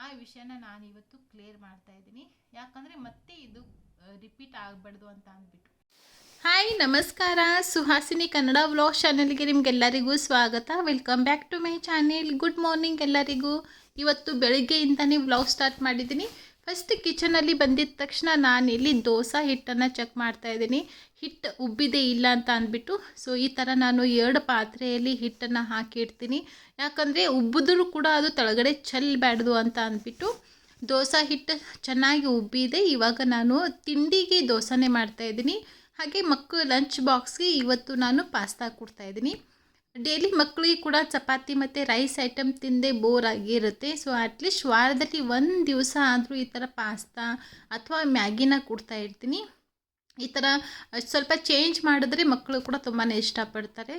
ಆ ವಿಷಯನ ನಾನು ಇವತ್ತು ಕ್ಲಿಯರ್ ಮಾಡ್ತಾ ಇದ್ದೀನಿ. ಯಾಕಂದರೆ ಮತ್ತೆ ಇದು ರಿಪೀಟ್ ಆಗಬಾರ್ದು ಅಂತ ಅಂದ್ಬಿಟ್ಟು. ಹಾಯ್ ನಮಸ್ಕಾರ, ಸುಹಾಸಿನಿ ಕನ್ನಡ ವ್ಲಾಗ್ ಚಾನೆಲ್ಗೆ ನಿಮಗೆಲ್ಲರಿಗೂ ಸ್ವಾಗತ. Welcome back to my channel. Good morning ಎಲ್ಲರಿಗೂ. ಇವತ್ತು ಬೆಳಗ್ಗೆಯಿಂದನೇ ವ್ಲಾಗ್ ಸ್ಟಾರ್ಟ್ ಮಾಡಿದ್ದೀನಿ. ಫಸ್ಟ್ ಕಿಚನಲ್ಲಿ ಬಂದಿದ್ದ ತಕ್ಷಣ ನಾನಿಲ್ಲಿ ದೋಸೆ ಹಿಟ್ಟನ್ನು ಚೆಕ್ ಮಾಡ್ತಾಯಿದ್ದೀನಿ. ಹಿಟ್ಟು ಉಬ್ಬಿದೆ ಇಲ್ಲ ಅಂತ ಅಂದ್ಬಿಟ್ಟು. ಸೊ ಈ ಥರ ನಾನು 2 ಪಾತ್ರೆಯಲ್ಲಿ ಹಿಟ್ಟನ್ನು ಹಾಕಿಡ್ತೀನಿ. ಯಾಕಂದರೆ ಉಬ್ಬಿದ್ರೂ ಕೂಡ ಅದು ಕೆಳಗಡೆ ಚೆಲ್ಲಬಾರ್ದು ಅಂತ ಅಂದ್ಬಿಟ್ಟು. ದೋಸೆ ಹಿಟ್ಟು ಚೆನ್ನಾಗಿ ಉಬ್ಬಿದೆ. ಇವಾಗ ನಾನು ತಿಂಡಿಗೆ ದೋಸೆನೇ ಮಾಡ್ತಾಯಿದ್ದೀನಿ. ಹಾಗೆ ಮಕ್ಕಳು ಲಂಚ್ ಬಾಕ್ಸ್ಗೆ ಇವತ್ತು ನಾನು ಪಾಸ್ತಾ ಕೊಡ್ತಾಯಿದ್ದೀನಿ. ಡೈಲಿ ಮಕ್ಕಳಿಗೆ ಕೂಡ ಚಪಾತಿ ಮತ್ತು ರೈಸ್ ಐಟಮ್ ತಿಂದೇ ಬೋರ್ ಆಗಿರುತ್ತೆ. ಸೊ ಅಟ್ಲೀಸ್ಟ್ ವಾರದಲ್ಲಿ ಒಂದು ದಿವಸ ಆದರೂ ಈ ಥರ ಪಾಸ್ತಾ ಅಥವಾ ಮ್ಯಾಗಿನ ಕೊಡ್ತಾ ಇರ್ತೀನಿ. ಈ ಥರ ಸ್ವಲ್ಪ ಚೇಂಜ್ ಮಾಡಿದ್ರೆ ಮಕ್ಕಳು ಕೂಡ ತುಂಬಾ ಇಷ್ಟಪಡ್ತಾರೆ.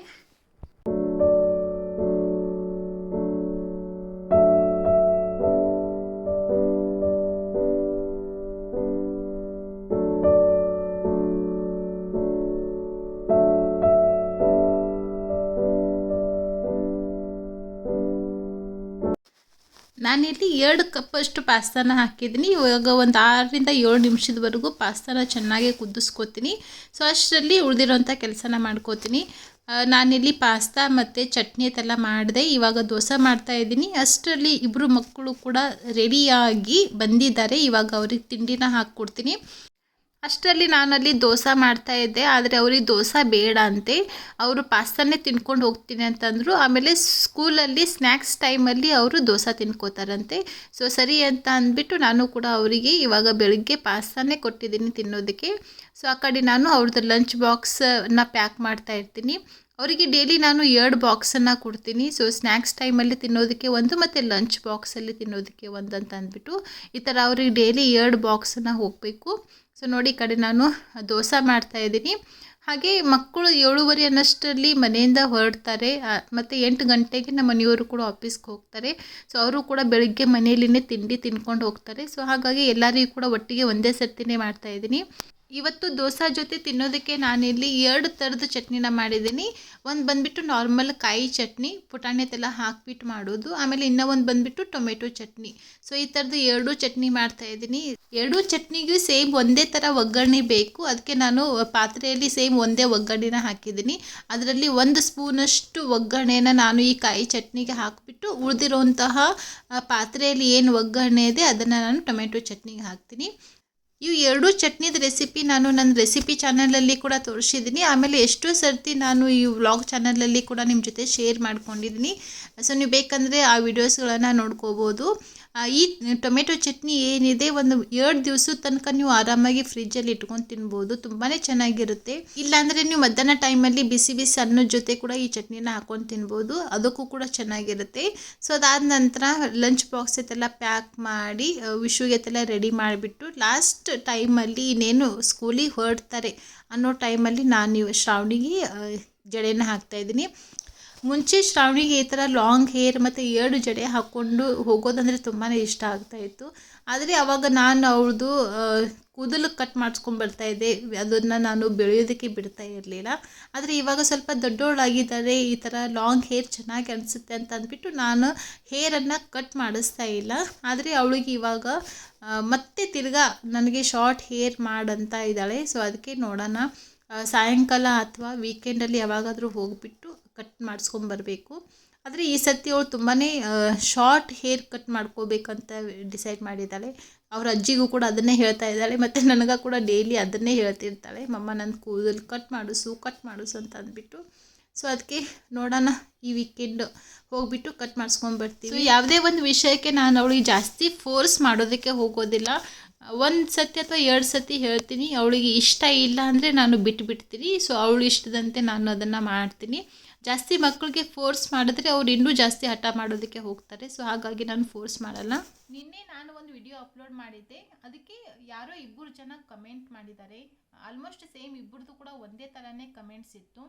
ನಾನಿಲ್ಲಿ 2 ಕಪ್ಪಷ್ಟು ಪಾಸ್ತಾನ ಹಾಕಿದ್ದೀನಿ. ಇವಾಗ ಒಂದು 6ರಿಂದ 7 ನಿಮಿಷದವರೆಗೂ ಪಾಸ್ತಾನ ಚೆನ್ನಾಗಿ ಕುದಿಸ್ಕೊತೀನಿ. ಸೊ ಅಷ್ಟರಲ್ಲಿ ಉಳಿದಿರೋಂಥ ಕೆಲಸನ ಮಾಡ್ಕೋತೀನಿ. ನಾನಿಲ್ಲಿ ಪಾಸ್ತಾ ಮತ್ತು ಚಟ್ನಿ ಅದೆಲ್ಲ ಮಾಡಿದೆ. ಇವಾಗ ದೋಸೆ ಮಾಡ್ತಾಯಿದ್ದೀನಿ. ಅಷ್ಟರಲ್ಲಿ ಇಬ್ಬರು ಮಕ್ಕಳು ಕೂಡ ರೆಡಿಯಾಗಿ ಬಂದಿದ್ದಾರೆ. ಇವಾಗ ಅವ್ರಿಗೆ ತಿಂಡಿನ ಹಾಕ್ಕೊಡ್ತೀನಿ. ಅಷ್ಟರಲ್ಲಿ ನಾನಲ್ಲಿ ದೋಸೆ ಮಾಡ್ತಾಯಿದ್ದೆ. ಆದರೆ ಅವ್ರಿಗೆ ದೋಸೆ ಬೇಡ ಅಂತೆ. ಅವರು ಪಾಸ್ತಾನೇ ತಿನ್ಕೊಂಡು ಹೋಗ್ತೀನಿ ಅಂತಂದರು. ಆಮೇಲೆ ಸ್ಕೂಲಲ್ಲಿ ಸ್ನ್ಯಾಕ್ಸ್ ಟೈಮಲ್ಲಿ ಅವರು ದೋಸೆ ತಿನ್ಕೋತಾರಂತೆ. ಸೊ ಸರಿ ಅಂತ ಅಂದ್ಬಿಟ್ಟು ನಾನು ಕೂಡ ಅವರಿಗೆ ಇವಾಗ ಬೆಳಗ್ಗೆ ಪಾಸ್ತಾನೇ ಕೊಟ್ಟಿದ್ದೀನಿ ತಿನ್ನೋದಕ್ಕೆ. ಸೊ ಆ ಕಡೆ ನಾನು ಅವ್ರದ್ದು ಲಂಚ್ ಬಾಕ್ಸನ್ನು ಪ್ಯಾಕ್ ಮಾಡ್ತಾ ಇರ್ತೀನಿ. ಅವರಿಗೆ ಡೈಲಿ ನಾನು 2 ಬಾಕ್ಸನ್ನು ಕೊಡ್ತೀನಿ. ಸೊ ಸ್ನ್ಯಾಕ್ಸ್ ಟೈಮಲ್ಲಿ ತಿನ್ನೋದಕ್ಕೆ ಒಂದು ಮತ್ತು ಲಂಚ್ ಬಾಕ್ಸಲ್ಲಿ ತಿನ್ನೋದಕ್ಕೆ ಒಂದು ಅಂತ ಅಂದ್ಬಿಟ್ಟು ಈ ಥರ ಅವ್ರಿಗೆ ಡೈಲಿ 2 ಬಾಕ್ಸನ್ನು ಹೋಗಬೇಕು. ಸೊ ನೋಡಿ ಈ ಕಡೆ ನಾನು ದೋಸೆ ಮಾಡ್ತಾಯಿದ್ದೀನಿ. ಹಾಗೆ ಮಕ್ಕಳು 7:30 ಅನ್ನಷ್ಟರಲ್ಲಿ ಮನೆಯಿಂದ ಹೊರಡ್ತಾರೆ. ಮತ್ತು 8 ಗಂಟೆಗೆ ನಮ್ಮ ಮನೆಯವರು ಕೂಡ ಆಫೀಸ್ಗೆ ಹೋಗ್ತಾರೆ. ಸೊ ಅವರು ಕೂಡ ಬೆಳಗ್ಗೆ ಮನೆಯಲ್ಲಿನೇ ತಿಂಡಿ ತಿನ್ಕೊಂಡು ಹೋಗ್ತಾರೆ. ಸೊ ಹಾಗಾಗಿ ಎಲ್ಲರಿಗೂ ಕೂಡ ಒಟ್ಟಿಗೆ ಒಂದೇ ಸರ್ತಿನೇ ಮಾಡ್ತಾಯಿದ್ದೀನಿ. ಇವತ್ತು ದೋಸೆ ಜೊತೆ ತಿನ್ನೋದಕ್ಕೆ ನಾನಿಲ್ಲಿ 2 ಥರದ ಚಟ್ನಿನ ಮಾಡಿದ್ದೀನಿ. ಒಂದು ಬಂದುಬಿಟ್ಟು ನಾರ್ಮಲ್ ಕಾಯಿ ಚಟ್ನಿ, ಪುಟಾಣಿತೆಲ್ಲ ಹಾಕಿಬಿಟ್ಟು ಮಾಡೋದು. ಆಮೇಲೆ ಇನ್ನೂ ಒಂದು ಬಂದುಬಿಟ್ಟು ಟೊಮೆಟೊ ಚಟ್ನಿ. ಸೊ ಈ ಥರದ್ದು 2 ಚಟ್ನಿ ಮಾಡ್ತಾಯಿದ್ದೀನಿ. 2 ಚಟ್ನಿಗೂ ಸೇಮ್ ಒಂದೇ ಥರ ಒಗ್ಗರಣೆ ಬೇಕು. ಅದಕ್ಕೆ ನಾನು ಪಾತ್ರೆಯಲ್ಲಿ ಸೇಮ್ ಒಂದೇ ಒಗ್ಗರಣೆನ ಹಾಕಿದ್ದೀನಿ. ಅದರಲ್ಲಿ 1 ಸ್ಪೂನಷ್ಟು ಒಗ್ಗರಣೆನ ನಾನು ಈ ಕಾಯಿ ಚಟ್ನಿಗೆ ಹಾಕಿಬಿಟ್ಟು ಉಳಿದಿರೋಂತಹ ಪಾತ್ರೆಯಲ್ಲಿ ಏನು ಒಗ್ಗರಣೆ ಇದೆ ಅದನ್ನು ನಾನು ಟೊಮೆಟೊ ಚಟ್ನಿಗೆ ಹಾಕ್ತೀನಿ. ಇವು 2 ಚಟ್ನಿದ ರೆಸಿಪಿ ನಾನು ನನ್ನ ರೆಸಿಪಿ ಚಾನಲಲ್ಲಿ ಕೂಡ ತೋರಿಸಿದ್ದೀನಿ. ಆಮೇಲೆ ಎಷ್ಟೋ ಸರ್ತಿ ನಾನು ಈ ವ್ಲಾಗ್ ಚಾನಲಲ್ಲಿ ಕೂಡ ನಿಮ್ಮ ಜೊತೆ ಶೇರ್ ಮಾಡ್ಕೊಂಡಿದ್ದೀನಿ. ಸೊ ನೀವು ಬೇಕಂದರೆ ಆ ವಿಡಿಯೋಸ್ಗಳನ್ನು ನೋಡ್ಕೋಬೋದು. ಈ ಟೊಮೆಟೊ ಚಟ್ನಿ ಏನಿದೆ ಒಂದು 2 ದಿವಸದ ತನಕ ನೀವು ಆರಾಮಾಗಿ ಫ್ರಿಜ್ಜಲ್ಲಿ ಇಟ್ಕೊಂಡು ತಿನ್ಬೋದು. ತುಂಬಾ ಚೆನ್ನಾಗಿರುತ್ತೆ. ಇಲ್ಲಾಂದರೆ ನೀವು ಮಧ್ಯಾಹ್ನ ಟೈಮಲ್ಲಿ ಬಿಸಿ ಬಿಸಿ ಅನ್ನದ ಜೊತೆ ಕೂಡ ಈ ಚಟ್ನಿನ ಹಾಕ್ಕೊಂಡು ತಿನ್ಬೋದು. ಅದಕ್ಕೂ ಕೂಡ ಚೆನ್ನಾಗಿರುತ್ತೆ. ಸೊ ಅದಾದ ನಂತರ ಲಂಚ್ ಬಾಕ್ಸ್ ಎಲ್ಲ ಪ್ಯಾಕ್ ಮಾಡಿ ವಿಶುಗೆಲ್ಲ ರೆಡಿ ಮಾಡಿಬಿಟ್ಟು ಲಾಸ್ಟ್ ಟೈಮಲ್ಲಿ ಇನ್ನೇನು ಸ್ಕೂಲಿಗೆ ಹೊರಡ್ತಾರೆ ಅನ್ನೋ ಟೈಮಲ್ಲಿ ನಾನು ಶ್ರಾವಣಿಗೆ ಜಡೆನ ಹಾಕ್ತಾಯಿದ್ದೀನಿ. ಮುಂಚೆ ಶ್ರಾವಣಿಗೆ ಈ ಥರ ಲಾಂಗ್ ಹೇರ್ ಮತ್ತು 2 ಜಡೆ ಹಾಕ್ಕೊಂಡು ಹೋಗೋದಂದರೆ ತುಂಬಾ ಇಷ್ಟ ಆಗ್ತಾಯಿತ್ತು. ಆದರೆ ಆವಾಗ ನಾನು ಅವ್ರದ್ದು ಕೂದಲು ಕಟ್ ಮಾಡಿಸ್ಕೊಂಡ್ಬರ್ತಾಯಿದ್ದೆ. ಅದನ್ನು ನಾನು ಬೆಳೆಯೋದಕ್ಕೆ ಬಿಡ್ತಾ ಇರಲಿಲ್ಲ. ಆದರೆ ಇವಾಗ ಸ್ವಲ್ಪ ದೊಡ್ಡವಳಾಗಿದ್ದಾರೆ, ಈ ಥರ ಲಾಂಗ್ ಹೇರ್ ಚೆನ್ನಾಗಿ ಅನಿಸುತ್ತೆ ಅಂತ ಅಂದ್ಬಿಟ್ಟು ನಾನು ಹೇರನ್ನು ಕಟ್ ಮಾಡಿಸ್ತಾ ಇಲ್ಲ. ಆದರೆ ಅವಳಿಗೆ ಇವಾಗ ಮತ್ತೆ ತಿರ್ಗಾ ನನಗೆ ಶಾರ್ಟ್ ಹೇರ್ ಮಾಡಂತ ಇದ್ದಾಳೆ. ಸೊ ಅದಕ್ಕೆ ನೋಡೋಣ, ಸಾಯಂಕಾಲ ಅಥವಾ ವೀಕೆಂಡಲ್ಲಿ ಯಾವಾಗಾದರೂ ಹೋಗಿಬಿಟ್ಟು ಕಟ್ ಮಾಡಿಸ್ಕೊಂಬರ್ಬೇಕು. ಆದರೆ ಈ ಸರ್ತಿ ಅವಳು ತುಂಬಾ ಶಾರ್ಟ್ ಹೇರ್ ಕಟ್ ಮಾಡ್ಕೋಬೇಕಂತ ಡಿಸೈಡ್ ಮಾಡಿದ್ದಾಳೆ. ಅವ್ರ ಅಜ್ಜಿಗೂ ಕೂಡ ಅದನ್ನೇ ಹೇಳ್ತಾ ಇದ್ದಾಳೆ ಮತ್ತು ನನಗೆ ಕೂಡ ಡೈಲಿ ಅದನ್ನೇ ಹೇಳ್ತಿರ್ತಾಳೆ, ಮಮ್ಮ ನನ್ನ ಕೂದಲು ಕಟ್ ಮಾಡಿಸು ಅಂತ ಅಂದ್ಬಿಟ್ಟು. ಸೊ ಅದಕ್ಕೆ ನೋಡೋಣ, ಈ ವೀಕೆಂಡ್ ಹೋಗಿಬಿಟ್ಟು ಕಟ್ ಮಾಡಿಸ್ಕೊಂಬರ್ತೀವಿ. ಸೊ ಯಾವುದೇ ಒಂದು ವಿಷಯಕ್ಕೆ ನಾನು ಅವಳಿಗೆ ಜಾಸ್ತಿ ಫೋರ್ಸ್ ಮಾಡೋದಕ್ಕೆ ಹೋಗೋದಿಲ್ಲ. 1 ಸತಿ ಅಥವಾ 2 ಸತಿ ಹೇಳ್ತೀನಿ. ಅವಳಿಗೆ ಇಷ್ಟ ಇಲ್ಲ ಅಂದರೆ ನಾನು ಬಿಟ್ಬಿಡ್ತೀನಿ. ಸೊ ಅವಳು ಇಷ್ಟದಂತೆ ನಾನು ಅದನ್ನು ಮಾಡ್ತೀನಿ. ಜಾಸ್ತಿ ಮಕ್ಕಳಿಗೆ ಫೋರ್ಸ್ ಮಾಡಿದ್ರೆ ಅವ್ರು ಇನ್ನೂ ಜಾಸ್ತಿ ಹಠ ಮಾಡೋದಕ್ಕೆ ಹೋಗ್ತಾರೆ. ಸೊ ಹಾಗಾಗಿ ನಾನು ಫೋರ್ಸ್ ಮಾಡಲ್ಲ. ನಿನ್ನೆ ನಾನು ಒಂದು ವಿಡಿಯೋ ಅಪ್ಲೋಡ್ ಮಾಡಿದ್ದೆ. ಅದಕ್ಕೆ ಯಾರೋ 2 ಜನ ಕಮೆಂಟ್ ಮಾಡಿದ್ದಾರೆ. ಆಲ್ಮೋಸ್ಟ್ ಸೇಮ್ ಇಬ್ಬರದು ಕೂಡ ಒಂದೇ ಥರನೇ ಕಮೆಂಟ್ಸ್ ಇತ್ತು.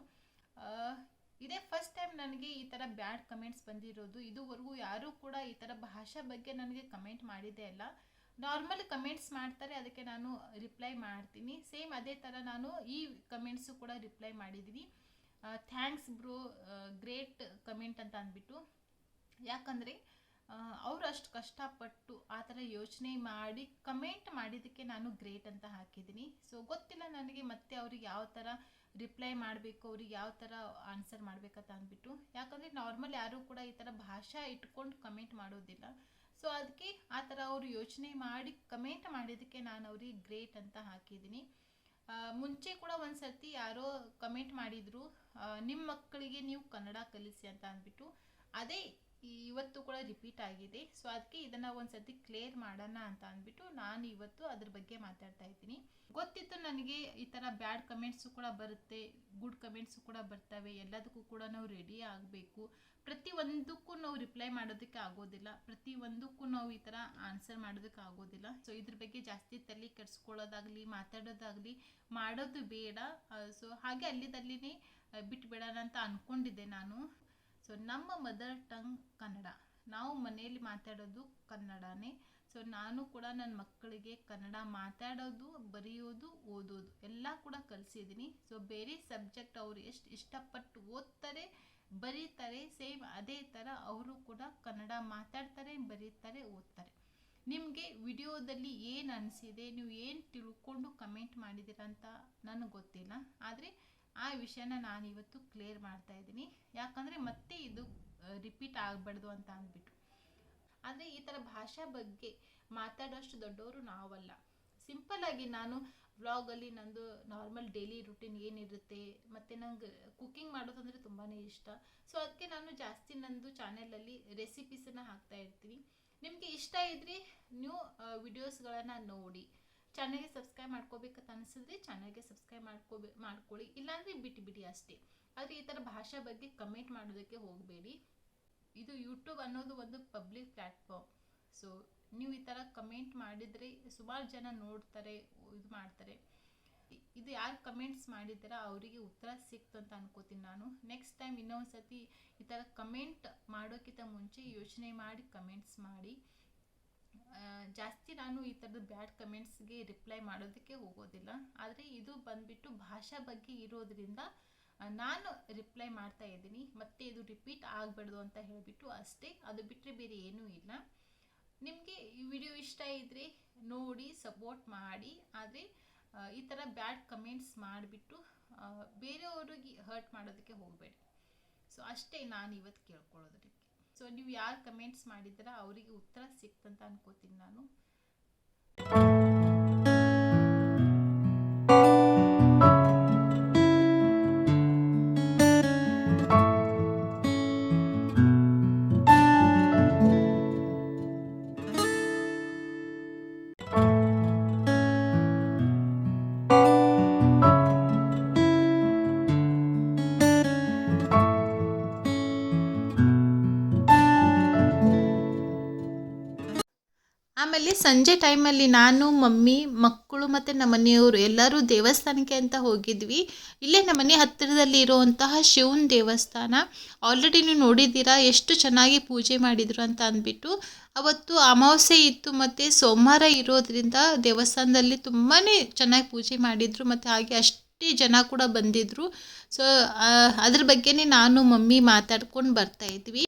ಇದೇ ಫಸ್ಟ್ ಟೈಮ್ ನನಗೆ ಈ ಥರ ಬ್ಯಾಡ್ ಕಮೆಂಟ್ಸ್ ಬಂದಿರೋದು. ಇದುವರೆಗೂ ಯಾರೂ ಕೂಡ ಈ ಥರ ಭಾಷೆ ಬಗ್ಗೆ ನನಗೆ ಕಮೆಂಟ್ ಮಾಡಿದ್ದೇ ಇಲ್ಲ. ನಾರ್ಮಲ್ ಕಮೆಂಟ್ಸ್ ಮಾಡ್ತಾರೆ, ಅದಕ್ಕೆ ನಾನು ರಿಪ್ಲೈ ಮಾಡ್ತೀನಿ. ಸೇಮ್ ಅದೇ ಥರ ನಾನು ಈ ಕಮೆಂಟ್ಸು ಕೂಡ ರಿಪ್ಲೈ ಮಾಡಿದ್ದೀನಿ. ಥ್ಯಾಂಕ್ಸ್ ಬ್ರೋ, ಗ್ರೇಟ್ ಕಮೆಂಟ್ ಅಂತ ಅಂದ್ಬಿಟ್ಟು. ಯಾಕಂದರೆ ಅವರು ಅಷ್ಟು ಕಷ್ಟಪಟ್ಟು ಆ ಥರ ಯೋಚನೆ ಮಾಡಿ ಕಮೆಂಟ್ ಮಾಡಿದ್ದಕ್ಕೆ ನಾನು ಗ್ರೇಟ್ ಅಂತ ಹಾಕಿದ್ದೀನಿ. ಸೊ ಗೊತ್ತಿಲ್ಲ ನನಗೆ ಮತ್ತೆ ಅವ್ರಿಗೆ ಯಾವ ಥರ ರಿಪ್ಲೈ ಮಾಡಬೇಕು, ಅವ್ರಿಗೆ ಯಾವ ಥರ ಆನ್ಸರ್ ಮಾಡಬೇಕಂತ ಅಂದ್ಬಿಟ್ಟು. ಯಾಕಂದರೆ ನಾರ್ಮಲ್ ಯಾರೂ ಕೂಡ ಈ ಥರ ಭಾಷೆ ಇಟ್ಕೊಂಡು ಕಮೆಂಟ್ ಮಾಡೋದಿಲ್ಲ. ಸೊ ಅದಕ್ಕೆ ಆ ಥರ ಅವರು ಯೋಚನೆ ಮಾಡಿ ಕಮೆಂಟ್ ಮಾಡಿದ್ದಕ್ಕೆ ನಾನು ಅವ್ರಿಗೆ ಗ್ರೇಟ್ ಅಂತ ಹಾಕಿದ್ದೀನಿ. ಮುಂಚೆ ಕೂಡ ಒಂದು ಸರ್ತಿ ಯಾರೋ ಕಮೆಂಟ್ ಮಾಡಿದರು, ನಿಮ್ಮ ಮಕ್ಕಳಿಗೆ ನೀವು ಕನ್ನಡ ಕಲಿಸಿ ಅಂತ ಅಂದ್ಬಿಟ್ಟು. ಅದೇ ಇವತ್ತು ಕೂಡ ರಿಪೀಟ್ ಆಗಿದೆ. ಸೊ ಅದಕ್ಕೆ ಇದನ್ನು ಒಂದು ಸರ್ತಿ ಕ್ಲಿಯರ್ ಮಾಡೋಣ ಅಂತ ಅಂದ್ಬಿಟ್ಟು ನಾನು ಇವತ್ತು ಅದ್ರ ಬಗ್ಗೆ ಮಾತಾಡ್ತಾ ಇದ್ದೀನಿ. ಗೊತ್ತಿತ್ತು ನನಗೆ ಈ ಥರ ಬ್ಯಾಡ್ ಕಮೆಂಟ್ಸು ಕೂಡ ಬರುತ್ತೆ, ಗುಡ್ ಕಮೆಂಟ್ಸು ಕೂಡ ಬರ್ತವೆ. ಎಲ್ಲದಕ್ಕೂ ಕೂಡ ನಾವು ರೆಡಿ ಆಗಬೇಕು. ಪ್ರತಿಯೊಂದಕ್ಕೂ ನಾವು ರಿಪ್ಲೈ ಮಾಡೋದಕ್ಕೆ ಆಗೋದಿಲ್ಲ, ಪ್ರತಿಯೊಂದಕ್ಕೂ ನಾವು ಈ ಥರ ಆನ್ಸರ್ ಮಾಡೋದಕ್ಕೆ ಆಗೋದಿಲ್ಲ. ಸೊ ಇದ್ರ ಬಗ್ಗೆ ಜಾಸ್ತಿ ತಲೆ ಕೆಡಿಸ್ಕೊಳ್ಳೋದಾಗಲಿ ಮಾತಾಡೋದಾಗಲಿ ಮಾಡೋದು ಬೇಡ. ಸೊ ಹಾಗೆ ಅಲ್ಲಿದಲ್ಲಿನೇ ಬಿಟ್ಬಿಡೋಣ ಅಂತ ಅಂದ್ಕೊಂಡಿದ್ದೆ ನಾನು. ಸೊ ನಮ್ಮ ಮದರ್ ಟಂಗ್ ಕನ್ನಡ, ನಾವು ಮನೆಯಲ್ಲಿ ಮಾತಾಡೋದು ಕನ್ನಡನೇ. ಸೊ ನಾನು ಕೂಡ ನನ್ನ ಮಕ್ಕಳಿಗೆ ಕನ್ನಡ ಮಾತಾಡೋದು, ಬರೆಯೋದು, ಓದೋದು ಎಲ್ಲ ಕೂಡ ಕಲಿಸಿದ್ದೀನಿ. ಸೊ ಬೇರೆ ಸಬ್ಜೆಕ್ಟ್ ಅವರು ಎಷ್ಟು ಇಷ್ಟಪಟ್ಟು ಓದ್ತಾರೆ, ಬರೀತಾರೆ, ಸೇಮ್ ಅದೇ ಥರ ಅವರು ಕೂಡ ಕನ್ನಡ ಮಾತಾಡ್ತಾರೆ, ಬರೀತಾರೆ, ಓದ್ತಾರೆ. ನಿಮಗೆ ವಿಡಿಯೋದಲ್ಲಿ ಏನು ಅನಿಸಿದೆ, ನೀವು ಏನು ತಿಳ್ಕೊಂಡು ಕಮೆಂಟ್ ಮಾಡಿದ್ದೀರ ಅಂತ ನನಗೆ ಗೊತ್ತಿಲ್ಲ. ಆದರೆ ಆ ವಿಷಯನ ನಾನು ಇವತ್ತು ಕ್ಲಿಯರ್ ಮಾಡ್ತಾ ಇದ್ದೀನಿ. ಯಾಕಂದರೆ ಮತ್ತೆ ಇದು ರಿಪೀಟ್ ಆಗಬಾರ್ದು ಅಂತ ಅಂದ್ಬಿಟ್ಟು. ಆದರೆ ಈ ಥರ ಭಾಷಾ ಬಗ್ಗೆ ಮಾತಾಡೋಷ್ಟು ದೊಡ್ಡವರು ನಾವಲ್ಲ. ಸಿಂಪಲ್ಲಾಗಿ ನಾನು ವ್ಲಾಗಲ್ಲಿ ನಂದು ನಾರ್ಮಲ್ ಡೈಲಿ ರುಟೀನ್ ಏನಿರುತ್ತೆ, ಮತ್ತು ನಂಗೆ ಕುಕ್ಕಿಂಗ್ ಮಾಡೋದಂದರೆ ತುಂಬಾ ಇಷ್ಟ. ಸೊ ಅದಕ್ಕೆ ನಾನು ಜಾಸ್ತಿ ನಂದು ಚಾನೆಲಲ್ಲಿ ರೆಸಿಪೀಸನ್ನು ಹಾಕ್ತಾ ಇರ್ತೀನಿ. ನಿಮಗೆ ಇಷ್ಟ ಇದ್ದರೆ ನೀವು ವಿಡಿಯೋಸ್ಗಳನ್ನು ನೋಡಿ. ಚಾನಲ್ಗೆ ಸಬ್ಸ್ಕ್ರೈಬ್ ಮಾಡ್ಕೋಬೇಕಂತ ಅನಿಸಿದ್ರೆ ಚಾನಲ್ಗೆ ಸಬ್ಸ್ಕ್ರೈಬ್ ಮಾಡ್ಕೊಳ್ಳಿ, ಇಲ್ಲಾಂದರೆ ಬಿಟ್ಟು ಅಷ್ಟೇ. ಆದರೆ ಈ ಥರ ಭಾಷೆ ಬಗ್ಗೆ ಕಮೆಂಟ್ ಮಾಡೋದಕ್ಕೆ ಹೋಗಬೇಡಿ. ಇದು ಯೂಟ್ಯೂಬ್ ಅನ್ನೋದು ಒಂದು ಪಬ್ಲಿಕ್ ಪ್ಲ್ಯಾಟ್ಫಾರ್ಮ್. ಸೊ ನೀವು ಈ ಥರ ಕಮೆಂಟ್ ಮಾಡಿದರೆ ಸುಮಾರು ಜನ ನೋಡ್ತಾರೆ, ಇದು ಮಾಡ್ತಾರೆ. ಇದು ಯಾರು ಕಮೆಂಟ್ಸ್ ಮಾಡಿದ್ದೀರಾ ಅವರಿಗೆ ಉತ್ತರ ಸಿಕ್ತು ಅಂತ ಅನ್ಕೋತೀನಿ ನಾನು. ನೆಕ್ಸ್ಟ್ ಟೈಮ್ ಇನ್ನೊಂದು ಸತಿ ಈ ಥರ ಕಮೆಂಟ್ ಮಾಡೋಕ್ಕಿಂತ ಮುಂಚೆ ಯೋಚನೆ ಮಾಡಿ ಕಮೆಂಟ್ಸ್ ಮಾಡಿ. ಜಾಸ್ತಿ ನಾನು ಈ ಥರದ ಬ್ಯಾಡ್ ಕಮೆಂಟ್ಸ್ಗೆ ರಿಪ್ಲೈ ಮಾಡೋದಕ್ಕೆ ಹೋಗೋದಿಲ್ಲ. ಆದರೆ ಇದು ಬಂದುಬಿಟ್ಟು ಭಾಷಾ ಬಗ್ಗೆ ಇರೋದ್ರಿಂದ ನಾನು ರಿಪ್ಲೈ ಮಾಡ್ತಾ ಇದ್ದೀನಿ. ಮತ್ತೆ ಇದು ರಿಪೀಟ್ ಆಗಬಾರ್ದು ಅಂತ ಹೇಳಿಬಿಟ್ಟು ಅಷ್ಟೇ, ಅದು ಬಿಟ್ಟರೆ ಬೇರೆ ಏನೂ ಇಲ್ಲ. ನಿಮಗೆ ಈ ವಿಡಿಯೋ ಇಷ್ಟ ಇದ್ದರೆ ನೋಡಿ ಸಪೋರ್ಟ್ ಮಾಡಿ. ಆದರೆ ಈ ಥರ ಬ್ಯಾಡ್ ಕಮೆಂಟ್ಸ್ ಮಾಡಿಬಿಟ್ಟು ಬೇರೆಯವ್ರಿಗೆ ಹರ್ಟ್ ಮಾಡೋದಕ್ಕೆ ಹೋಗಬೇಡಿ. ಸೊ ಅಷ್ಟೇ ನಾನು ಇವತ್ತು ಕೇಳ್ಕೊಳ್ಳೋದು. ಸೊ ನೀವು ಯಾರು ಕಮೆಂಟ್ಸ್ ಮಾಡಿದ್ದೀರಾ ಅವರಿಗೆ ಉತ್ತರ ಸಿಕ್ತಂತ ಅನ್ಕೋತೀನಿ ನಾನು. ಆಮೇಲೆ ಸಂಜೆ ಟೈಮಲ್ಲಿ ನಾನು, ಮಮ್ಮಿ, ಮಕ್ಕಳು ಮತ್ತು ನಮ್ಮ ಮನೆಯವರು ಎಲ್ಲರೂ ದೇವಸ್ಥಾನಕ್ಕೆ ಅಂತ ಹೋಗಿದ್ವಿ. ಇಲ್ಲೇ ನಮ್ಮ ಮನೆ ಹತ್ತಿರದಲ್ಲಿ ಇರುವಂತಹ ಶಿವನ ದೇವಸ್ಥಾನ. ಆಲ್ರೆಡಿ ನೀವು ನೋಡಿದ್ದೀರಾ ಎಷ್ಟು ಚೆನ್ನಾಗಿ ಪೂಜೆ ಮಾಡಿದರು ಅಂತ ಅಂದ್ಬಿಟ್ಟು. ಅವತ್ತು ಅಮಾವಾಸ್ಯೆ ಇತ್ತು ಮತ್ತು ಸೋಮವಾರ ಇರೋದ್ರಿಂದ ದೇವಸ್ಥಾನದಲ್ಲಿ ತುಂಬಾ ಚೆನ್ನಾಗಿ ಪೂಜೆ ಮಾಡಿದರು ಮತ್ತು ಹಾಗೆ ಅಷ್ಟೇ ಜನ ಕೂಡ ಬಂದಿದ್ದರು. ಸೊ ಅದ್ರ ಬಗ್ಗೆನೇ ನಾನು ಮಮ್ಮಿ ಮಾತಾಡ್ಕೊಂಡು ಬರ್ತಾಯಿದ್ವಿ.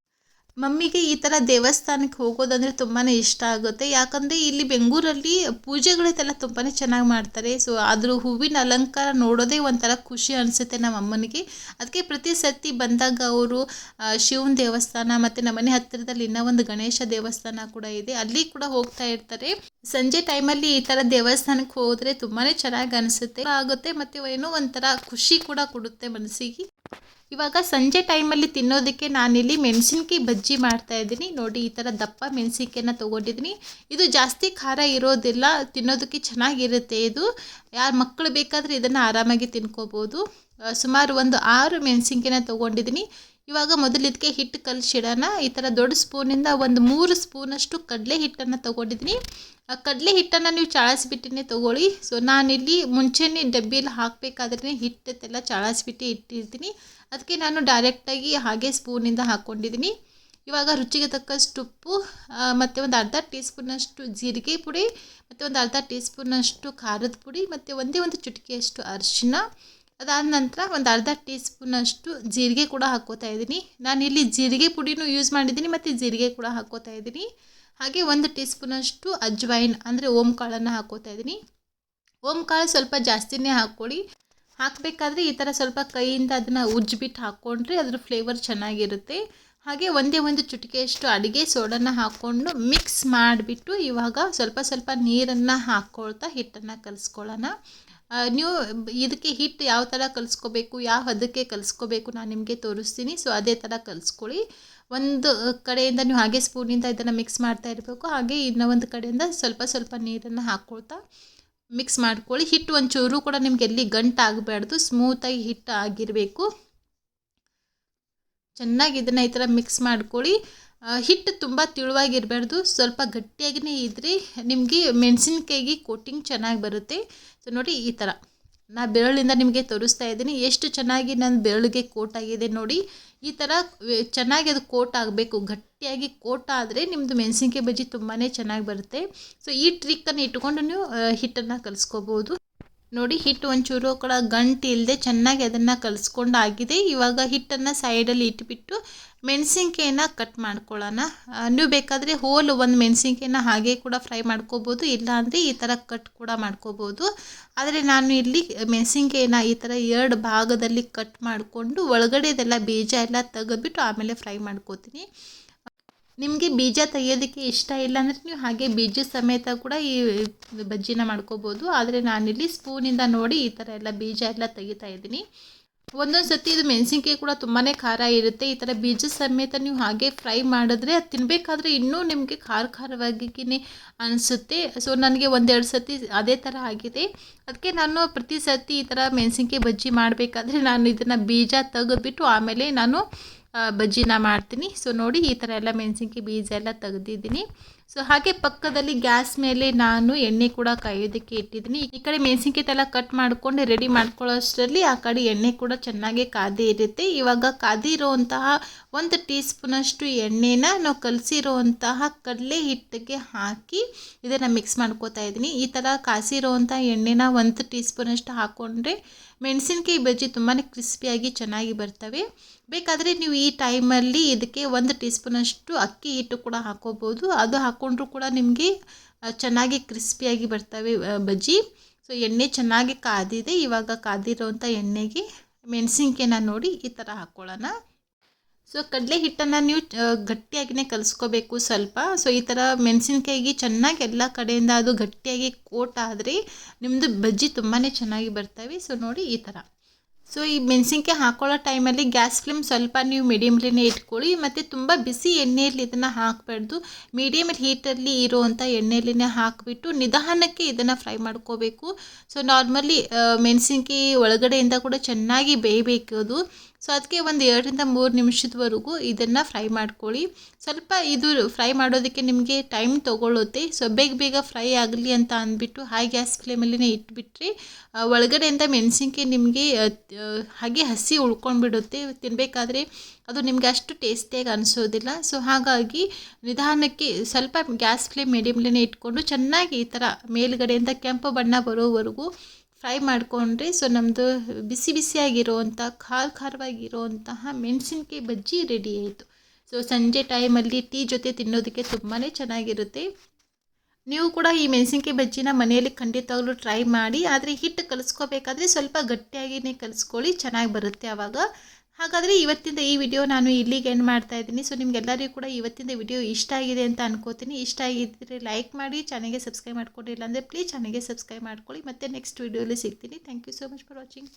ಮಮ್ಮಿಗೆ ಈ ಥರ ದೇವಸ್ಥಾನಕ್ಕೆ ಹೋಗೋದಂದರೆ ತುಂಬಾ ಇಷ್ಟ ಆಗುತ್ತೆ. ಯಾಕಂದರೆ ಇಲ್ಲಿ ಬೆಂಗಳೂರಲ್ಲಿ ಪೂಜೆಗಳೆಲ್ಲ ತುಂಬಾ ಚೆನ್ನಾಗಿ ಮಾಡ್ತಾರೆ. ಸೊ ಅದ್ರ ಹೂವಿನ ಅಲಂಕಾರ ನೋಡೋದೇ ಒಂಥರ ಖುಷಿ ಅನಿಸುತ್ತೆ ನಮ್ಮ ಅಮ್ಮನಿಗೆ. ಅದಕ್ಕೆ ಪ್ರತಿ ಸರ್ತಿ ಬಂದಾಗ ಅವರು ಶಿವನ ದೇವಸ್ಥಾನ ಮತ್ತು ನಮ್ಮ ಮನೆ ಹತ್ತಿರದಲ್ಲಿ ಇನ್ನೂ ಒಂದು ಗಣೇಶ ದೇವಸ್ಥಾನ ಕೂಡ ಇದೆ, ಅಲ್ಲಿ ಕೂಡ ಹೋಗ್ತಾ ಇರ್ತಾರೆ. ಸಂಜೆ ಟೈಮಲ್ಲಿ ಈ ಥರ ದೇವಸ್ಥಾನಕ್ಕೆ ಹೋದರೆ ತುಂಬಾ ಚೆನ್ನಾಗಿ ಅನಿಸುತ್ತೆ ಆಗುತ್ತೆ ಮತ್ತು ಏನೋ ಒಂಥರ ಖುಷಿ ಕೂಡ ಕೊಡುತ್ತೆ ಮನಸ್ಸಿಗೆ. ಇವಾಗ ಸಂಜೆ ಟೈಮಲ್ಲಿ ತಿನ್ನೋದಕ್ಕೆ ನಾನಿಲ್ಲಿ ಮೆಣಸಿನ್ಕಾಯಿ ಬಜ್ಜಿ ಮಾಡ್ತಾಯಿದ್ದೀನಿ. ನೋಡಿ, ಈ ಥರ ದಪ್ಪ ಮೆಣಸಿನ್ಕಾಯಿನ ತೊಗೊಂಡಿದ್ದೀನಿ. ಇದು ಜಾಸ್ತಿ ಖಾರ ಇರೋದಿಲ್ಲ, ತಿನ್ನೋದಕ್ಕೆ ಚೆನ್ನಾಗಿರುತ್ತೆ. ಇದು ಯಾರು ಮಕ್ಕಳು ಬೇಕಾದರೆ ಇದನ್ನು ಆರಾಮಾಗಿ ತಿನ್ಕೋಬೋದು. ಸುಮಾರು ಒಂದು 6 ಮೆಣಸಿನ್ಕಾಯಿನ ತೊಗೊಂಡಿದ್ದೀನಿ. ಇವಾಗ ಮೊದಲು ಇದಕ್ಕೆ ಹಿಟ್ಟು ಕಲಿಸಿಡೋಣ. ಈ ಥರ ದೊಡ್ಡ ಸ್ಪೂನಿಂದ ಒಂದು 3 ಸ್ಪೂನಷ್ಟು ಕಡಲೆ ಹಿಟ್ಟನ್ನು ತೊಗೊಂಡಿದ್ದೀನಿ. ಕಡಲೆ ಹಿಟ್ಟನ್ನು ನೀವು ಚಾಳಿಸ್ಬಿಟ್ಟೇ ತೊಗೊಳ್ಳಿ. ಸೊ ನಾನಿಲ್ಲಿ ಮುಂಚೆನೇ ಡಬ್ಬಿಯಲ್ಲಿ ಹಾಕಬೇಕಾದ್ರೆ ಹಿಟ್ಟೆಲ್ಲ ಚಾಳಿಸ್ಬಿಟ್ಟು ಇಟ್ಟಿರ್ತೀನಿ. ಅದಕ್ಕೆ ನಾನು ಡೈರೆಕ್ಟಾಗಿ ಹಾಗೆ ಸ್ಪೂನಿಂದ ಹಾಕ್ಕೊಂಡಿದ್ದೀನಿ. ಇವಾಗ ರುಚಿಗೆ ತಕ್ಕಷ್ಟು ಉಪ್ಪು ಮತ್ತು ಒಂದು ಅರ್ಧ ಟೀ ಸ್ಪೂನಷ್ಟು ಜೀರಿಗೆ ಪುಡಿ ಮತ್ತು ಒಂದು ಅರ್ಧ ಟೀ ಸ್ಪೂನಷ್ಟು ಖಾರದ ಪುಡಿ ಮತ್ತು ಒಂದೇ ಒಂದು ಚುಟಕಿಯಷ್ಟು ಅರಿಶಿನ ಅದಾದ ನಂತರ ಒಂದು ಅರ್ಧ ಟೀ ಸ್ಪೂನಷ್ಟು ಜೀರಿಗೆ ಕೂಡ ಹಾಕ್ಕೋತಾ ಇದ್ದೀನಿ. ನಾನಿಲ್ಲಿ ಜೀರಿಗೆ ಪುಡಿನೂ ಯೂಸ್ ಮಾಡಿದ್ದೀನಿ ಮತ್ತು ಜೀರಿಗೆ ಕೂಡ ಹಾಕ್ಕೋತಾ ಇದ್ದೀನಿ. ಹಾಗೆ 1 ಟೀ ಸ್ಪೂನಷ್ಟು ಅಜ್ವೈನ್ ಅಂದರೆ ಓಂಕಾಳನ್ನು ಹಾಕ್ಕೋತಾ ಇದ್ದೀನಿ. ಓಂಕಾಳು ಸ್ವಲ್ಪ ಜಾಸ್ತಿನೇ ಹಾಕ್ಕೊಳ್ಳಿ. ಹಾಕಬೇಕಾದ್ರೆ ಈ ಥರ ಸ್ವಲ್ಪ ಕೈಯಿಂದ ಅದನ್ನು ಉಜ್ಜಿಬಿಟ್ಟು ಹಾಕ್ಕೊಂಡ್ರೆ ಅದ್ರ ಫ್ಲೇವರ್ ಚೆನ್ನಾಗಿರುತ್ತೆ. ಹಾಗೆ ಒಂದು ಚುಟಿಕೆಯಷ್ಟು ಅಡುಗೆ ಸೋಡನ್ನು ಹಾಕ್ಕೊಂಡು ಮಿಕ್ಸ್ ಮಾಡಿಬಿಟ್ಟು ಇವಾಗ ಸ್ವಲ್ಪ ನೀರನ್ನು ಹಾಕ್ಕೊಳ್ತಾ ಹಿಟ್ಟನ್ನು ಕಲಿಸ್ಕೊಳ್ಳೋಣ. ನೀವು ಇದಕ್ಕೆ ಹಿಟ್ಟು ಯಾವ ಥರ ಕಲಿಸ್ಕೋಬೇಕು, ಯಾವ ಹದಕ್ಕೆ ಕಲಿಸ್ಕೋಬೇಕು ನಾನು ನಿಮಗೆ ತೋರಿಸ್ತೀನಿ. ಸೊ ಅದೇ ಥರ ಕಲಿಸ್ಕೊಳ್ಳಿ. ಒಂದು ಕಡೆಯಿಂದ ನೀವು ಹಾಗೆ ಸ್ಪೂನಿಂದ ಇದನ್ನು ಮಿಕ್ಸ್ ಮಾಡ್ತಾ ಇರಬೇಕು. ಹಾಗೆ ಇನ್ನೊಂದು ಕಡೆಯಿಂದ ಸ್ವಲ್ಪ ನೀರನ್ನು ಹಾಕ್ಕೊಳ್ತಾ ಮಿಕ್ಸ್ ಮಾಡ್ಕೊಳ್ಳಿ. ಹಿಟ್ಟು ಒಂಚೂರು ಕೂಡ ನಿಮ್ಗೆ ಎಲ್ಲಿ ಗಂಟು ಆಗಬಾರ್ದು, ಸ್ಮೂತಾಗಿ ಹಿಟ್ಟು ಆಗಿರಬೇಕು. ಚೆನ್ನಾಗಿ ಇದನ್ನು ಈ ಥರ ಮಿಕ್ಸ್ ಮಾಡ್ಕೊಳ್ಳಿ. ಹಿಟ್ಟು ತುಂಬ ತಿಳುವಾಗಿರಬಾರ್ದು, ಸ್ವಲ್ಪ ಗಟ್ಟಿಯಾಗಿಯೇ ಇದ್ದರೆ ನಿಮಗೆ ಮೆಣಸಿನ್ಕಾಯಿಗೆ ಕೋಟಿಂಗ್ ಚೆನ್ನಾಗಿ ಬರುತ್ತೆ. ಸೊ ನೋಡಿ ಈ ಥರ ನಾನು ಬೆರಳಿಂದ ನಿಮಗೆ ತೋರಿಸ್ತಾ ಇದ್ದೀನಿ ಎಷ್ಟು ಚೆನ್ನಾಗಿ ನನ್ನ ಬೆರಳಿಗೆ ಕೋಟ್ ಆಗಿದೆ ನೋಡಿ. ಈ ಥರ ಚೆನ್ನಾಗಿ ಅದು ಕೋಟ್ ಆಗಬೇಕು, ಗಟ್ಟಿಯಾಗಿ ಕೋಟ್ ಆದರೆ ನಿಮ್ಮದು ಮೆಣಸಿನ್ಕಾಯಿ ಬಜ್ಜಿ ತುಂಬಾ ಚೆನ್ನಾಗಿ ಬರುತ್ತೆ. ಸೊ ಈ ಟ್ರಿಕ್ಕನ್ನು ಇಟ್ಕೊಂಡು ನೀವು ಹಿಟ್ಟನ್ನು ಕಲಿಸ್ಕೋಬೋದು. ನೋಡಿ ಹಿಟ್ಟು ಒಂಚೂರು ಕೂಡ ಗಂಟು ಇಲ್ಲದೆ ಚೆನ್ನಾಗಿ ಅದನ್ನು ಕಲಿಸ್ಕೊಂಡು ಆಗಿದೆ. ಇವಾಗ ಹಿಟ್ಟನ್ನು ಸೈಡಲ್ಲಿ ಇಟ್ಬಿಟ್ಟು ಮೆಣಸಿನ್ಕಾಯಿನ ಕಟ್ ಮಾಡ್ಕೊಳ್ಳೋಣ. ನೀವು ಬೇಕಾದರೆ ಹೋಲ್ ಒಂದು ಮೆಣಸಿನ್ಕಾಯಿನ ಹಾಗೆ ಕೂಡ ಫ್ರೈ ಮಾಡ್ಕೋಬೋದು, ಇಲ್ಲಾಂದರೆ ಈ ಥರ ಕಟ್ ಕೂಡ ಮಾಡ್ಕೋಬೋದು. ಆದರೆ ನಾನು ಇಲ್ಲಿ ಮೆಣಸಿನ್ಕಾಯಿನ ಈ ಥರ 2 ಭಾಗದಲ್ಲಿ ಕಟ್ ಮಾಡಿಕೊಂಡು ಒಳಗಡೆದೆಲ್ಲ ಬೀಜ ಎಲ್ಲ ತೆಗೆದ್ಬಿಟ್ಟು ಆಮೇಲೆ ಫ್ರೈ ಮಾಡ್ಕೋತೀನಿ. ನಿಮಗೆ ಬೀಜ ತೆಗಿಯೋದಕ್ಕೆ ಇಷ್ಟ ಇಲ್ಲ ಅಂದರೆ ನೀವು ಹಾಗೆ ಬೀಜ ಸಮೇತ ಕೂಡ ಈ ಬಜ್ಜಿನ ಮಾಡ್ಕೋಬೋದು. ಆದರೆ ನಾನಿಲ್ಲಿ ಸ್ಪೂನಿಂದ ನೋಡಿ ಈ ಥರ ಎಲ್ಲ ಬೀಜ ಎಲ್ಲ ತೆಗಿತಾ ಇದ್ದೀನಿ. ಒಂದೊಂದು ಸತಿ ಇದು ಮೆಣಸಿನ್ಕಾಯಿ ಕೂಡ ತುಂಬಾ ಖಾರ ಇರುತ್ತೆ. ಈ ಥರ ಬೀಜ ಸಮೇತ ನೀವು ಹಾಗೆ ಫ್ರೈ ಮಾಡಿದ್ರೆ ಅದು ತಿನ್ನಬೇಕಾದ್ರೆ ಇನ್ನೂ ನಿಮಗೆ ಖಾರವಾಗಿಯೇ ಅನಿಸುತ್ತೆ. ಸೊ ನನಗೆ 1-2 ಸತಿ ಅದೇ ಥರ ಆಗಿದೆ. ಅದಕ್ಕೆ ನಾನು ಪ್ರತಿ ಸತಿ ಈ ಥರ ಮೆಣಸಿನ್ಕಾಯಿ ಬಜ್ಜಿ ಮಾಡಬೇಕಾದ್ರೆ ನಾನು ಇದನ್ನು ಬೀಜ ತೆಗೆದ್ಬಿಟ್ಟು ಆಮೇಲೆ ನಾನು ಬಜ್ಜಿನ ಮಾಡ್ತೀನಿ. ಸೊ ನೋಡಿ ಈ ಥರ ಎಲ್ಲ ಮೆಣಸಿನ್ಕಾಯಿ ಬೀಜ ಎಲ್ಲ ತೆಗೆದಿದ್ದೀನಿ. ಸೊ ಹಾಗೆ ಪಕ್ಕದಲ್ಲಿ ಗ್ಯಾಸ್ ಮೇಲೆ ನಾನು ಎಣ್ಣೆ ಕೂಡ ಕಾಯೋದಕ್ಕೆ ಇಟ್ಟಿದ್ದೀನಿ. ಈ ಕಡೆ ಮೆಣಸಿನ್ಕಾಯಿ ಎಲ್ಲ ಕಟ್ ಮಾಡ್ಕೊಂಡು ರೆಡಿ ಮಾಡ್ಕೊಳ್ಳೋಷ್ಟರಲ್ಲಿ ಆ ಕಡೆ ಎಣ್ಣೆ ಕೂಡ ಚೆನ್ನಾಗಿ ಕಾದಿ ಇರುತ್ತೆ. ಇವಾಗ ಕಾದಿರೋಂತಹ 1 ಟೀ ಸ್ಪೂನಷ್ಟು ಎಣ್ಣೆನ ನಾವು ಕಲಸಿರೋಂತಹ ಕಡಲೆ ಹಿಟ್ಟಿಗೆ ಹಾಕಿ ಇದನ್ನು ಮಿಕ್ಸ್ ಮಾಡ್ಕೋತಾ ಇದ್ದೀನಿ. ಈ ಥರ ಕಾಸಿರೋವಂಥ ಎಣ್ಣೆನ 1 ಟೀ ಸ್ಪೂನಷ್ಟು ಹಾಕ್ಕೊಂಡ್ರೆ ಮೆಣಸಿನ್ಕಾಯಿ ಬಜ್ಜಿ ತುಂಬಾ ಕ್ರಿಸ್ಪಿಯಾಗಿ ಚೆನ್ನಾಗಿ ಬರ್ತವೆ. ಬೇಕಾದರೆ ನೀವು ಈ ಟೈಮಲ್ಲಿ ಇದಕ್ಕೆ 1 ಟೀ ಸ್ಪೂನಷ್ಟು ಅಕ್ಕಿ ಹಿಟ್ಟು ಕೂಡ ಹಾಕ್ಕೋಬೋದು. ಅದು ಹಾಕ್ಕೊಂಡ್ರೂ ಕೂಡ ನಿಮಗೆ ಚೆನ್ನಾಗಿ ಕ್ರಿಸ್ಪಿಯಾಗಿ ಬರ್ತವೆ ಬಜ್ಜಿ. ಸೊ ಎಣ್ಣೆ ಚೆನ್ನಾಗಿ ಕಾದಿದೆ. ಇವಾಗ ಕಾದಿರೋವಂಥ ಎಣ್ಣೆಗೆ ಮೆಣಸಿನ್ಕಾಯಿನ ನೋಡಿ ಈ ಥರ ಹಾಕ್ಕೊಳ್ಳೋಣ. ಸೊ ಕಡಲೆ ಹಿಟ್ಟನ್ನು ನೀವು ಗಟ್ಟಿಯಾಗಿಯೇ ಕಲಿಸ್ಕೋಬೇಕು ಸ್ವಲ್ಪ. ಸೊ ಈ ಥರ ಮೆಣಸಿನ್ಕಾಯಿಗೆ ಚೆನ್ನಾಗಿ ಎಲ್ಲ ಕಡೆಯಿಂದ ಅದು ಗಟ್ಟಿಯಾಗಿ ಕೋಟ್ ಆದರೆ ನಿಮ್ಮದು ಬಜ್ಜಿ ತುಂಬಾ ಚೆನ್ನಾಗಿ ಬರ್ತವೆ. ಸೊ ನೋಡಿ ಈ ಥರ. ಸೊ ಈ ಮೆಣಸಿನ್ಕಾಯಿ ಹಾಕೊಳ್ಳೋ ಟೈಮಲ್ಲಿ ಗ್ಯಾಸ್ ಫ್ಲೇಮ್ ಸ್ವಲ್ಪ ನೀವು ಮೀಡಿಯಮ್ಲಿನೇ ಇಟ್ಕೊಳ್ಳಿ. ಮತ್ತು ತುಂಬ ಬಿಸಿ ಎಣ್ಣೆಯಲ್ಲಿ ಇದನ್ನು ಹಾಕಬಾರ್ದು, ಮೀಡಿಯಮ್ ಹೀಟಲ್ಲಿ ಇರುವಂಥ ಎಣ್ಣೆಯಲ್ಲಿನೇ ಹಾಕಿಬಿಟ್ಟು ನಿಧಾನಕ್ಕೆ ಇದನ್ನು ಫ್ರೈ ಮಾಡ್ಕೋಬೇಕು. ಸೊ ನಾರ್ಮಲಿ ಮೆಣಸಿನ್ಕಾಯಿ ಒಳಗಡೆಯಿಂದ ಕೂಡ ಚೆನ್ನಾಗಿ ಬೇಯಬೇಕು ಅದು. ಸೊ ಅದಕ್ಕೆ ಒಂದು 2-3 ನಿಮಿಷದವರೆಗೂ ಇದನ್ನು ಫ್ರೈ ಮಾಡ್ಕೊಳ್ಳಿ. ಸ್ವಲ್ಪ ಇದು ಫ್ರೈ ಮಾಡೋದಕ್ಕೆ ನಿಮಗೆ ಟೈಮ್ ತೊಗೊಳ್ಳುತ್ತೆ. ಸೊ ಬೇಗ ಫ್ರೈ ಆಗಲಿ ಅಂತ ಅಂದ್ಬಿಟ್ಟು ಹೈ ಗ್ಯಾಸ್ ಫ್ಲೇಮಲ್ಲಿನೇ ಇಟ್ಬಿಟ್ರೆ ಒಳಗಡೆಯಿಂದ ಮೆಣಸಿನ್ಕಾಯಿ ನಿಮಗೆ ಹಾಗೆ ಹಸಿ ಉಳ್ಕೊಂಡ್ಬಿಡುತ್ತೆ. ತಿನ್ನಬೇಕಾದ್ರೆ ಅದು ನಿಮಗೆ ಅಷ್ಟು ಟೇಸ್ಟಿಯಾಗಿ ಅನಿಸೋದಿಲ್ಲ. ಸೊ ಹಾಗಾಗಿ ನಿಧಾನಕ್ಕೆ ಸ್ವಲ್ಪ ಗ್ಯಾಸ್ ಫ್ಲೇಮ್ ಮೀಡಿಯಮ್ಲಿನೇ ಇಟ್ಕೊಂಡು ಚೆನ್ನಾಗಿ ಈ ಥರ ಮೇಲುಗಡೆಯಿಂದ ಕೆಂಪು ಬಣ್ಣ ಬರೋವರೆಗೂ ಫ್ರೈ ಮಾಡಿಕೊಂಡ್ರೆ ಸೊ ನಮ್ಮದು ಬಿಸಿಯಾಗಿರುವಂಥ ಖಾರವಾಗಿರುವಂತಹ ಮೆಣಸಿನ್ಕಾಯಿ ಬಜ್ಜಿ ರೆಡಿ ಆಯಿತು. ಸೊ ಸಂಜೆ ಟೈಮಲ್ಲಿ ಟೀ ಜೊತೆ ತಿನ್ನೋದಕ್ಕೆ ತುಂಬಾ ಚೆನ್ನಾಗಿರುತ್ತೆ. ನೀವು ಕೂಡ ಈ ಮೆಣಸಿನ್ಕಾಯಿ ಬಜ್ಜಿನ ಮನೆಯಲ್ಲಿ ಖಂಡಿತವಾಗ್ಲೂ ಟ್ರೈ ಮಾಡಿ. ಆದರೆ ಹಿಟ್ಟು ಕಲಿಸ್ಕೋಬೇಕಾದ್ರೆ ಸ್ವಲ್ಪ ಗಟ್ಟಿಯಾಗಿಯೇ ಕಲಿಸ್ಕೊಳ್ಳಿ, ಚೆನ್ನಾಗಿ ಬರುತ್ತೆ ಆವಾಗ. ಹಾಗಾದರೆ ಇವತ್ತಿಂದ ಈ ವಿಡಿಯೋ ನಾನು ಇಲ್ಲಿಗೆ ಎಂಡ್ ಮಾಡ್ತಾ ಇದ್ದೀನಿ. ಸೊ ನಿಮಗೆಲ್ಲರಿಗೂ ಕೂಡ ಇವತ್ತಿಂದ ವಿಡಿಯೋ ಇಷ್ಟ ಆಗಿದೆ ಅಂತ ಅನ್ಕೋತೀನಿ. ಇಷ್ಟ ಆಗಿದ್ದರೆ ಲೈಕ್ ಮಾಡಿ, ಚಾನಲ್ಗೆ ಸಬ್ಸ್ಕ್ರೈಬ್ ಮಾಡ್ಕೊಂಡಿಲ್ಲ ಅಂದರೆ ಪ್ಲೀಸ್ ಚಾನಲ್ಗೆ ಸಬ್ಸ್ಕ್ರೈಬ್ ಮಾಡ್ಕೊಳ್ಳಿ. ಮತ್ತೆ ನೆಕ್ಸ್ಟ್ ವಿಡಿಯೋಲಿ ಸಿಗ್ತೀನಿ. Thank you so much for watching.